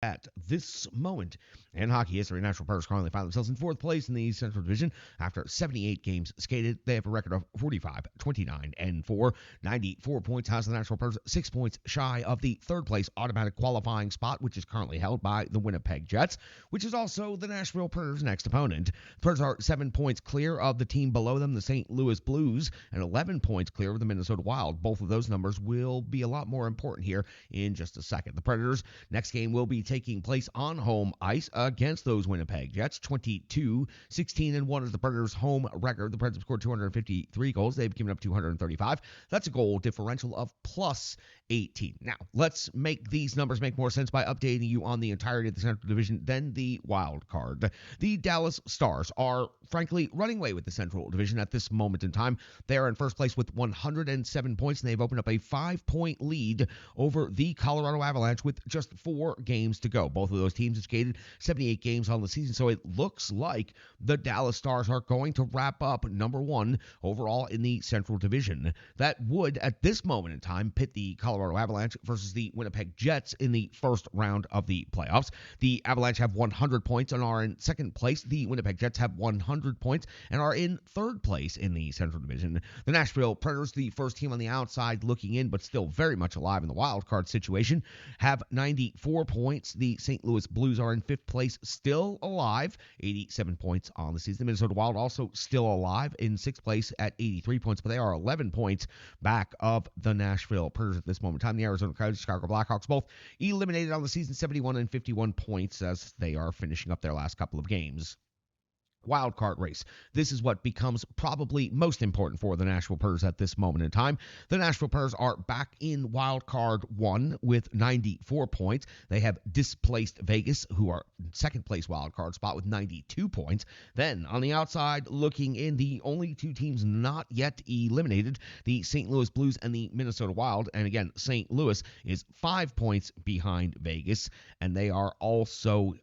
At this moment in hockey history, Nashville Predators currently find themselves in fourth place in the Central Division after 78 games skated. They have a record of 45, 29, and 4, 94 points. Has the Nashville Predators 6 points shy of the third place automatic qualifying spot, which is currently held by the Winnipeg Jets, which is also the Nashville Predators' next opponent. The Predators are 7 points clear of the team below them, the St. Louis Blues, and 11 points clear of the Minnesota Wild. Both of those numbers will be a lot more important here in just a second. The Predators' next game will be taking place on home ice against those Winnipeg Jets. 22-16-1 is the Predators' home record. The Predators have scored 253 goals. They've given up 235. That's a goal differential of plus 18. Now, let's make these numbers make more sense by updating you on the entirety of the Central Division than the wild card. The Dallas Stars are, frankly, running away with the Central Division at this moment in time. They are in first place with 107 points, and they've opened up a 5-point lead over the Colorado Avalanche with just 4 games to go. Both of those teams have skated 78 games on the season, so it looks like the Dallas Stars are going to wrap up number 1 overall in the Central Division. That would, at this moment in time, pit the Colorado Avalanche versus the Winnipeg Jets in the first round of the playoffs. The Avalanche have 100 points and are in second place. The Winnipeg Jets have 100 points and are in third place in the Central Division. The Nashville Predators, the first team on the outside looking in, but still very much alive in the wild card situation, have 94 points. The St. Louis Blues are in fifth place, still alive, 87 points on the season. The Minnesota Wild also still alive in sixth place at 83 points, but they are 11 points back of the Nashville Predators at this moment in time. The Arizona Coyotes, Chicago Blackhawks, both eliminated on the season, 71 and 51 points as they are finishing up their last couple of games. Wild card race. This is what becomes probably most important for the Nashville Predators at this moment in time. The Nashville Predators are back in wild card 1 with 94 points. They have displaced Vegas, who are in second place wild card spot with 92 points. Then on the outside, looking in, the only 2 teams not yet eliminated, the St. Louis Blues and the Minnesota Wild. And again, St. Louis is 5 points behind Vegas, and they are also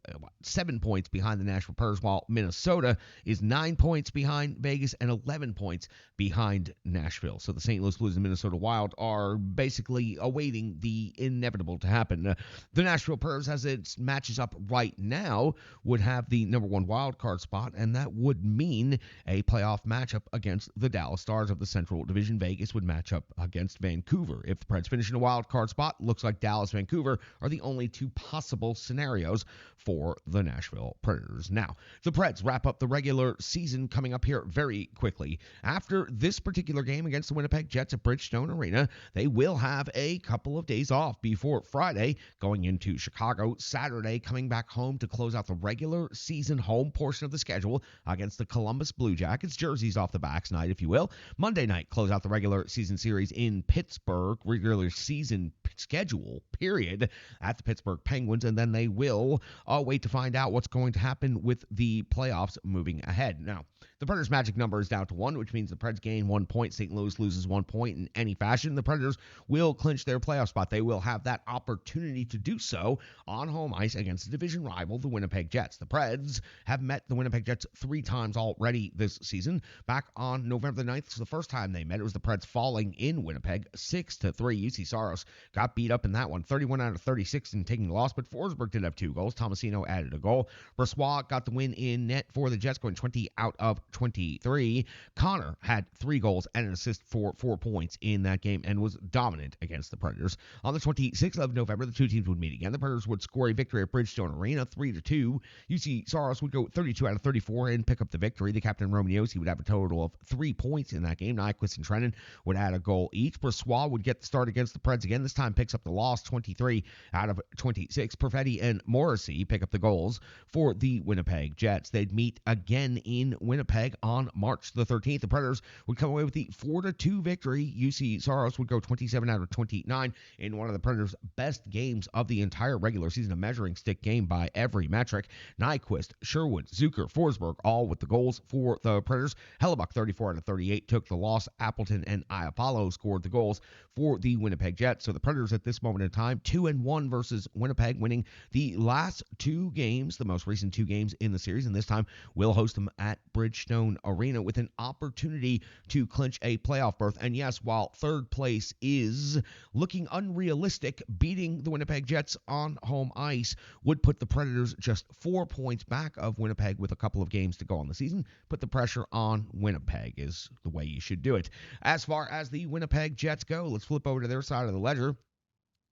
7 points behind the Nashville Predators, while Minnesota is 9 points behind Vegas and 11 points behind Nashville. So the St. Louis Blues and Minnesota Wild are basically awaiting the inevitable to happen. The Nashville Predators, as it matches up right now, would have the number 1 wild card spot, and that would mean a playoff matchup against the Dallas Stars of the Central Division. Vegas would match up against Vancouver. If the Preds finish in a wild card spot, looks like Dallas, Vancouver are the only 2 possible scenarios for the Nashville Predators. Now, the Preds wrap up the regular season coming up here very quickly. After this particular game against the Winnipeg Jets at Bridgestone Arena, they will have a couple of days off before Friday going into Chicago, Saturday coming back home to close out the regular season home portion of the schedule against the Columbus Blue Jackets. Jerseys off the backs night, if you will. Monday night, close out the regular season series in Pittsburgh, regular season schedule period at the Pittsburgh Penguins, and then they will wait to find out what's going to happen with the playoffs moving ahead. Now, the Predators' magic number is down to 1, which means the Preds gain 1 point. St. Louis loses 1 point in any fashion. The Predators will clinch their playoff spot. They will have that opportunity to do so on home ice against the division rival, the Winnipeg Jets. The Preds have met the Winnipeg Jets 3 times already this season. Back on November the 9th, so the first time they met, it was the Preds falling in Winnipeg 6-3. UC Saros got beat up in that one, 31 out of 36 and taking the loss, but Forsberg did have 2 goals. Tomasino added a goal. Brossoit got the win in net for the Jets, going 20 out of 23. Connor had 3 goals and an assist for 4 points in that game and was dominant against the Predators. On the 26th of November, the 2 teams would meet again. The Predators would score a victory at Bridgestone Arena, 3-2. UC Saros would go 32 out of 34 and pick up the victory. The captain, Romanios, would have a total of 3 points in that game. Nyquist and Trennan would add a goal each. Brossoit would get the start against the Preds again. This time picks up the loss, 23 out of 26. Perfetti and Morrissey pick up the goals for the Winnipeg Jets. They'd meet again in Winnipeg on March the 13th. The Predators would come away with the 4-2 victory. UC Saros would go 27 out of 29 in one of the Predators' best games of the entire regular season, a measuring stick game by every metric. Nyquist, Sherwood, Zucker, Forsberg, all with the goals for the Predators. Hellebuck, 34 out of 38, took the loss. Appleton and Iapollo scored the goals for the Winnipeg Jets. So the Predators at this moment in time, 2-1 versus Winnipeg, winning the last 2 games, the most recent 2 games in the series, and this time will host them at Bridgestone Bridgestone Arena with an opportunity to clinch a playoff berth. And yes, while third place is looking unrealistic, beating the Winnipeg Jets on home ice would put the Predators just 4 points back of Winnipeg with a couple of games to go on the season. Put the pressure on Winnipeg is the way you should do it. As far as the Winnipeg Jets go, let's flip over to their side of the ledger.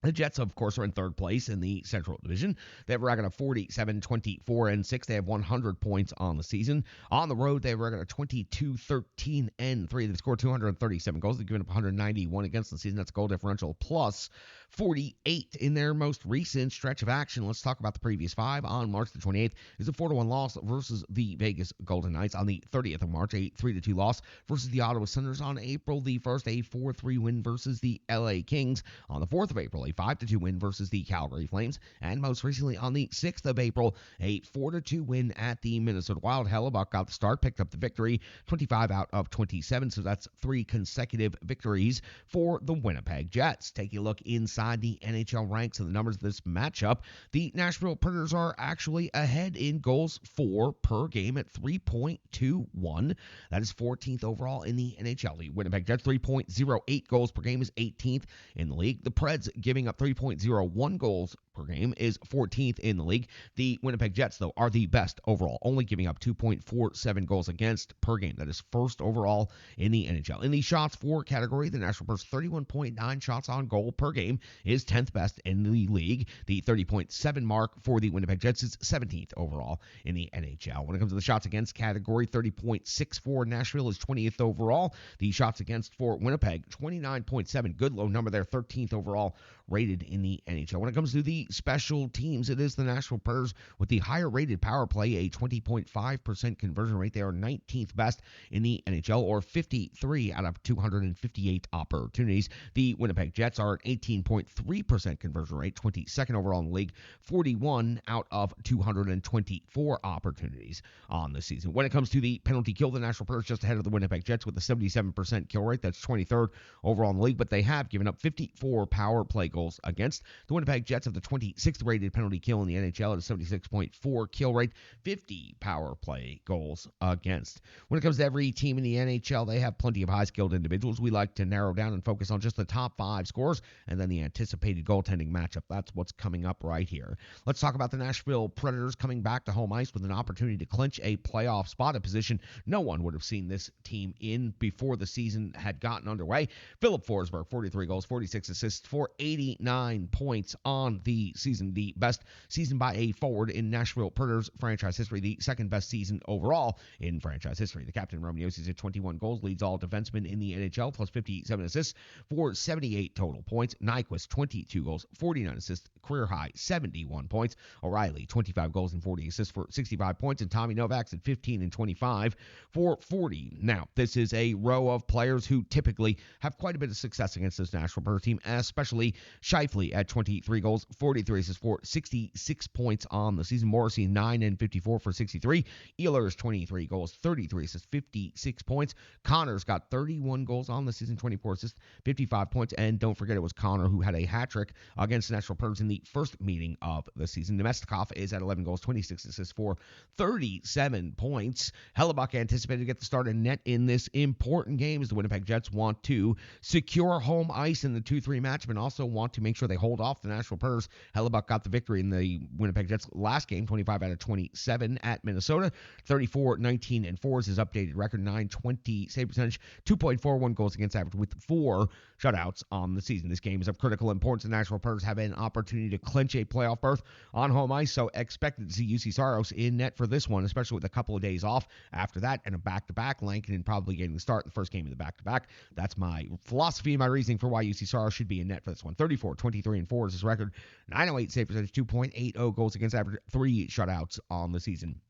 The Jets, of course, are in third place in the Central Division. They have a record of 47-24-6. They have 100 points on the season. On the road, they have a record of 22-13-3. They've scored 237 goals. They've given up 191 against the season. That's a goal differential plus 48 in their most recent stretch of action. Let's talk about the previous 5. On March the 28th is a 4-1 loss versus the Vegas Golden Knights. On the 30th of March, a 3-2 loss versus the Ottawa Senators. On April the 1st, a 4-3 win versus the LA Kings. On the 4th of April, a 5-2 win versus the Calgary Flames, and most recently on the 6th of April, a 4-2 win at the Minnesota Wild. Hellebuck got the start, picked up the victory, 25 out of 27, so that's 3 consecutive victories for the Winnipeg Jets. Take a look inside the NHL ranks and the numbers of this matchup. The Nashville Predators are actually ahead in goals for per game at 3.21. That is 14th overall in the NHL. The Winnipeg Jets 3.08 goals per game is 18th in the league. The Preds giving up 3.01 goals per game is 14th in the league. The Winnipeg Jets, though, are the best overall, only giving up 2.47 goals against per game. That is first overall in the NHL. In the shots for category, the Nashville Predators 31.9 shots on goal per game is 10th best in the league. The 30.7 mark for the Winnipeg Jets is 17th overall in the NHL. When it comes to the shots against category, 30.64 Nashville is 20th overall. The shots against for Winnipeg, 29.7. Good low number there, 13th overall rated in the NHL. When it comes to the special teams, it is the Nashville Predators with the higher rated power play, a 20.5% conversion rate. They are 19th best in the NHL, or 53 out of 258 opportunities. The Winnipeg Jets are at 18.3% conversion rate, 22nd overall in the league, 41 out of 224 opportunities on the season. When it comes to the penalty kill, the Nashville Predators just ahead of the Winnipeg Jets with a 77% kill rate. That's 23rd overall in the league, but they have given up 54 power play goals against. The Winnipeg Jets have the 26th rated penalty kill in the NHL at a 76.4 kill rate, 50 power play goals against. When it comes to every team in the NHL, they have plenty of high-skilled individuals. We like to narrow down and focus on just the top 5 scores and then the anticipated goaltending matchup. That's what's coming up right here. Let's talk about the Nashville Predators coming back to home ice with an opportunity to clinch a playoff spot, a position no one would have seen this team in before the season had gotten underway. Philip Forsberg, 43 goals, 46 assists for 89 points on the season. The best season by a forward in Nashville Predators franchise history. The second best season overall in franchise history. The captain, Roman Josi, at 21 goals, leads all defensemen in the NHL, plus 57 assists for 78 total points. Nyquist, 22 goals, 49 assists, career high, 71 points. O'Reilly, 25 goals and 40 assists for 65 points. And Tommy Novak's at 15 and 25 for 40. Now, this is a row of players who typically have quite a bit of success against this Nashville Predators team, especially Scheifele at 23 goals, 43 assists for 66 points on the season. Morrissey, 9 and 54 for 63. Ehlers, 23 goals, 33 assists, 56 points. Connor's got 31 goals on the season, 24 assists, 55 points. And don't forget, it was Connor who had a hat trick against the Nashville Predators in the first meeting of the season. Nemestikov is at 11 goals, 26 assists for 37 points. Hellebuck anticipated to get the start in net in this important game as the Winnipeg Jets want to secure home ice in the 2-3 matchup and also want to make sure they hold off the Nashville Predators. Hellebuck got the victory in the Winnipeg Jets last game, 25 out of 27 at Minnesota. 34-19-4 is his updated record, 920 save percentage, 2.41 goals against average with 4 shutouts on the season. This game is of critical importance. The Nashville Predators have an opportunity to clinch a playoff berth on home ice, so expected to see UC Saros in net for this one, especially with a couple of days off after that and a back-to-back. Lankinen probably getting the start in the first game of the back-to-back. That's my philosophy and my reasoning for why UC Saros should be in net for this one. 34-23-4 is his record, 908 save percentage, 2.80 goals against average, 3 shutouts on the season.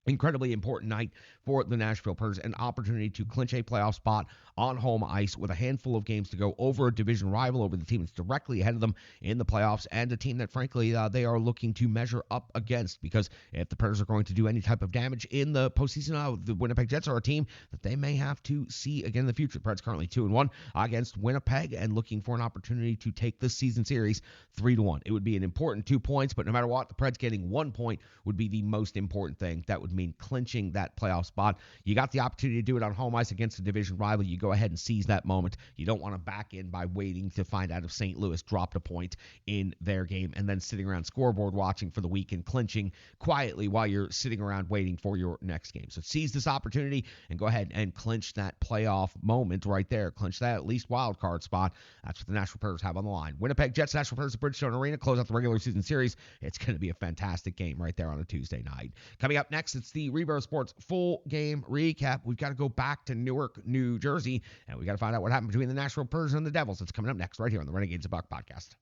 Incredibly important night for the Nashville Predators, an opportunity to clinch a playoff spot on home ice with a handful of games to go over a division rival, over the team that's directly ahead of them in the playoffs, and a team that, frankly, they are looking to measure up against, because if the Predators are going to do any type of damage in the postseason, the Winnipeg Jets are a team that they may have to see again in the future. The Predators currently 2-1 against Winnipeg and looking for an opportunity to take this season series 3-1. It would be an important 2 points, but no matter what, the Preds getting 1 point would be the most important thing that would would mean clinching that playoff spot. You got the opportunity to do it on home ice against a division rival. You go ahead and seize that moment. You don't want to back in by waiting to find out if St. Louis dropped a point in their game and then sitting around scoreboard watching for the week and clinching quietly while you're sitting around waiting for your next game. So seize this opportunity and go ahead and clinch that playoff moment right there. Clinch that at least wild card spot. That's what the Nashville Predators have on the line. Winnipeg Jets, Nashville Predators at Bridgestone Arena, close out the regular season series. It's going to be a fantastic game right there on a Tuesday night. Coming up next, it's the Rebirth Sports full game recap. We've got to go back to Newark, New Jersey, and we got to find out what happened between the Nashville Predators and the Devils. It's coming up next right here on the Renegades of Buck podcast.